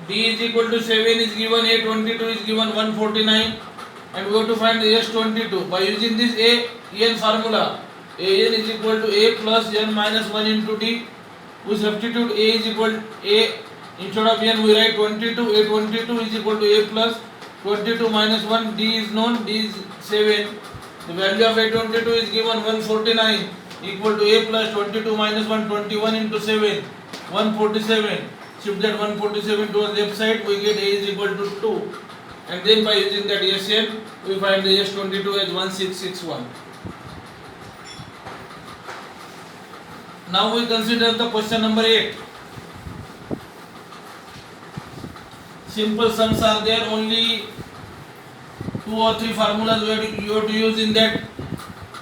D is equal to 7 is given, A22 is given 149, and we have to find the S22 by using this AN formula. AN is equal to A plus N minus 1 into D. We substitute A is equal to A, instead of N we write 22, A22 is equal to A plus 22 minus 1, D is known, D is 7. The value of A22 is given 149 equal to A plus 22 minus 1, 21 into 7, 147. Shift that 147 to the left side, we get A is equal to 2. And then by using that SN, we find the S22 as 1661. Now we consider the question number 8. Simple sums are there, only 2 or 3 formulas you have to use in that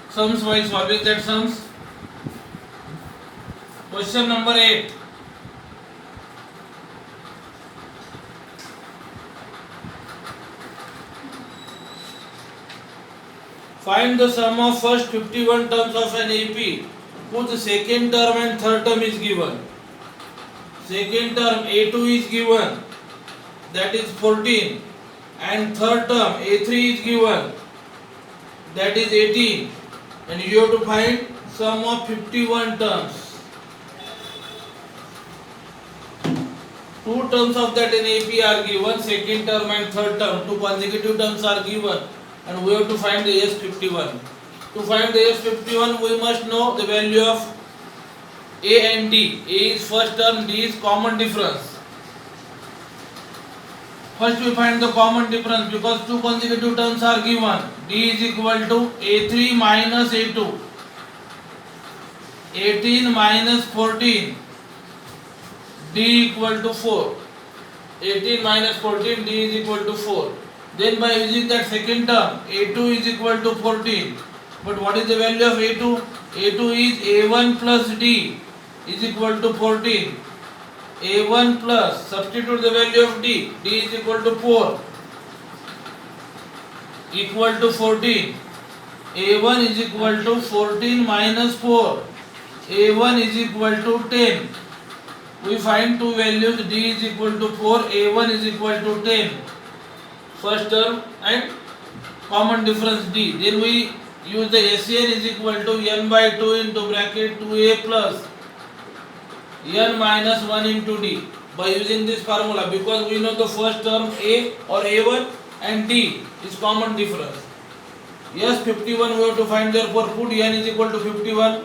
sums while solving that sums. Question number 8. Find the sum of first 51 terms of an AP whose second term and third term is given. Second term A2 is given, that is 14, and third term A3 is given, that is 18, and you have to find sum of 51 terms. Two terms of that in AP are given, second term and third term, two consecutive terms are given, and we have to find the S51. To find the S51, we must know the value of A and D. A is first term, D is common difference. First we find the common difference because two consecutive terms are given. D is equal to A3 minus A2. 18 minus 14. D equal to 4. 18 minus 14, D is equal to 4. Then by using that second term, A2 is equal to 14. But what is the value of A2? A2 is A1 plus D is equal to 14. A1 plus, substitute the value of D. D is equal to 4. Equal to 14. A1 is equal to 14 minus 4. A1 is equal to 10. We find two values, D is equal to 4, A1 is equal to 10. First term and common difference D. Then we use the SN is equal to N by 2 into bracket 2A plus N minus 1 into D. By using this formula, because we know the first term A or A1 and D is common difference. Yes, 51 we have to find, therefore put N is equal to 51.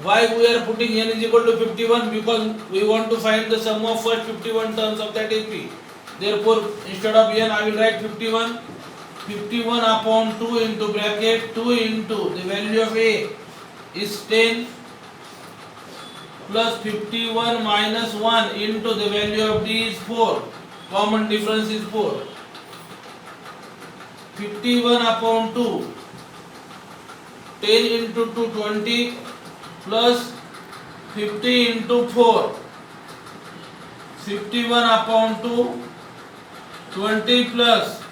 Why we are putting N is equal to 51? Because we want to find the sum of first 51 terms of that AP. Therefore, instead of N, I will write 51. 51 upon 2 into bracket 2 into the value of A is 10 plus 51 minus 1 into the value of D is 4. Common difference is 4. 51 upon 2, 10 into 2, 20 plus 50 into 4. 51 upon 2, 20 plus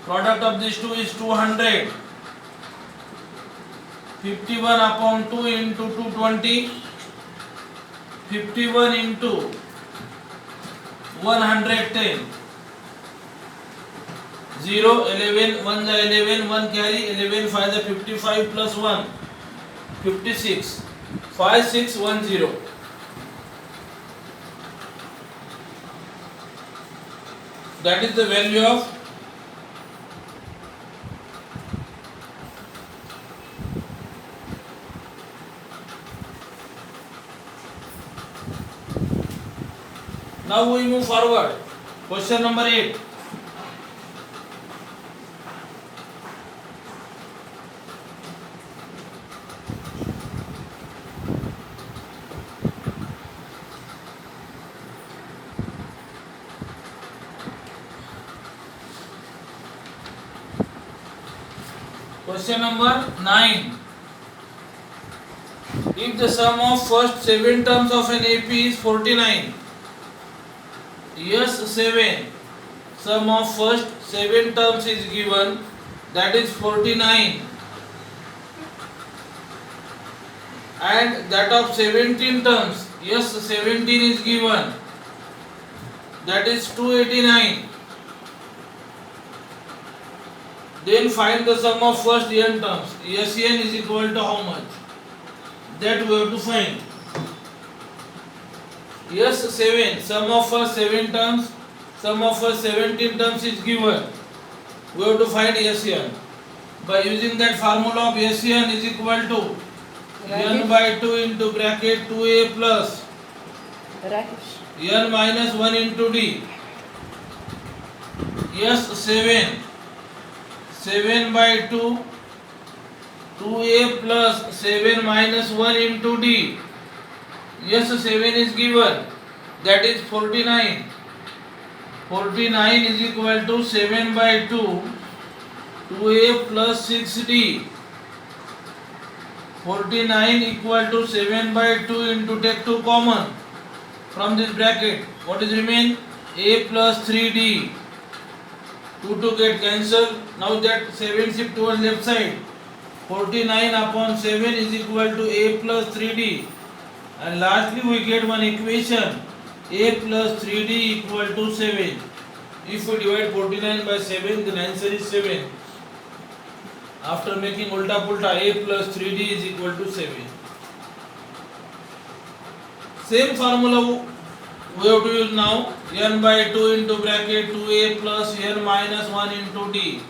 product of these two is 200. 51 upon 2 into 220. 51 into 110. 0, 11, 1 the 11, 1 carry, 11, 5 the 55 plus 1, 56. 5610. That is the value of Now we move forward. Question number 8. Question number 9. If the sum of first 7 terms of an AP is 49, yes 7, sum of first 7 terms is given, that is 49, and that of 17 terms Yes, 17 is given. That is 289. Then find the sum of first n terms. Sn is equal to how much? That we have to find. Yes, 7. Sum of first 7 terms. Sum of first 17 terms is given. We have to find Sn. By using that formula of Sn is equal to n by 2 into bracket 2a plus n minus 1 into d. Yes, 7. 7 by 2, 2a plus 7 minus 1 into d. Yes, 7 is given. That is 49. 49 is equal to 7 by 2, 2a plus 6d. 49 equal to 7 by 2 into take 2 common from this bracket. What is remain? A plus 3d. 2 to get cancelled. Now that 7 shift towards left side. 49 upon 7 is equal to a plus 3d. And lastly we get one equation. A plus 3d equal to 7. If we divide 49 by 7, then answer is 7. After making ulta pulta, a plus 3d is equal to 7. Same formula we have to use now. N by 2 into bracket 2a plus n minus 1 into d.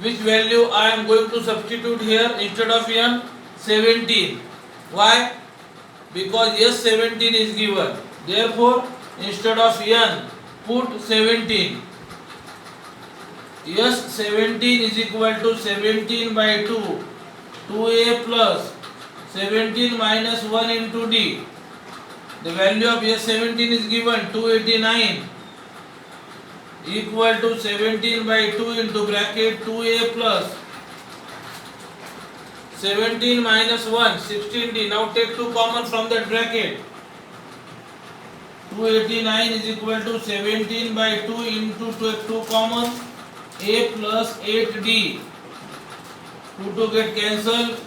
Which value I am going to substitute here instead of n? 17. Why? Because yes, 17 is given. Therefore, instead of n, put 17. Yes, 17 is equal to 17 by 2, 2a plus 17 minus 1 into d. The value of S17 is given 289 equal to 17 by 2 into bracket 2a plus 17 minus 1, 16d. Now take 2 common from that bracket. 289 is equal to 17 by 2 into take 2 common a plus 8d. 2 to get cancelled.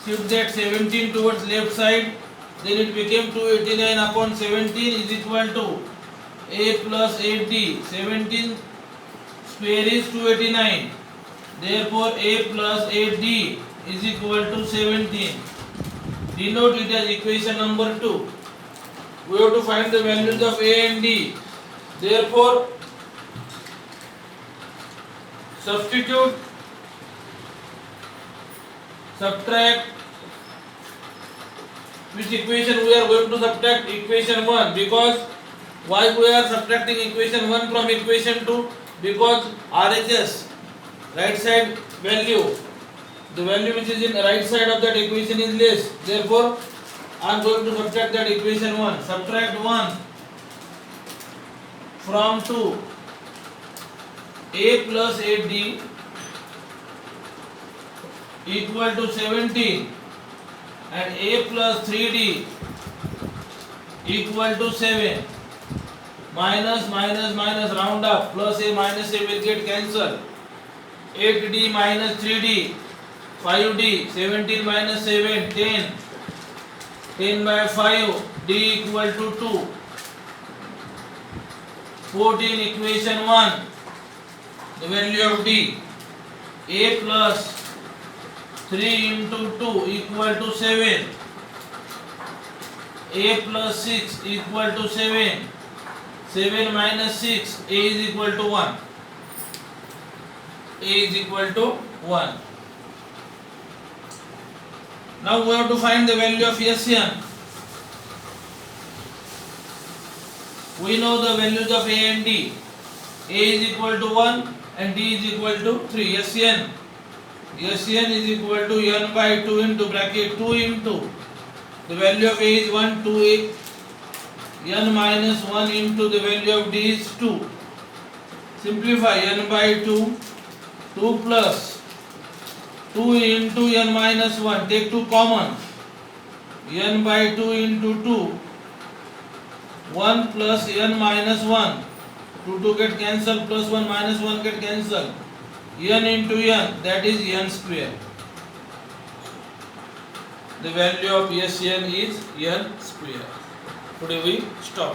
Shift that 17 towards left side. Then it became 289 upon 17 is equal to a plus 8d. 17 square is 289. Therefore a plus 8d is equal to 17. Denote it as equation number 2. We have to find the values of a and d. Therefore substitute, subtract. Which equation we are going to subtract? Equation 1. Because why we are subtracting equation 1 from equation 2? Because RHS, right side value, the value which is in right side of that equation is less. Therefore, I am going to subtract that equation 1. Subtract 1 from 2. A plus 8d equal to 17 and a plus 3d equal to 7. Minus minus minus round up, plus a minus a will get cancelled. 8d minus 3d, 5d, 17 minus 7, 10. 10 by 5, d equal to 2. 14 equation 1. The value of d, a plus 3 into 2 equal to 7, a plus 6 equal to 7, 7 minus 6, a is equal to 1, a is equal to 1. Now we have to find the value of Sn. We know the values of a and d. A is equal to 1 and d is equal to 3. Sn is equal to n by 2 into bracket 2 into the value of a is 1, 2a, n minus 1 into the value of d is 2. Simplify n by 2, 2 plus 2 into n minus 1, take 2 common, n by 2 into 2, 1 plus n minus 1, 2 to get cancelled, plus 1 minus 1 get cancelled, n into n, that is n square. The value of Sn is n square. today we stop.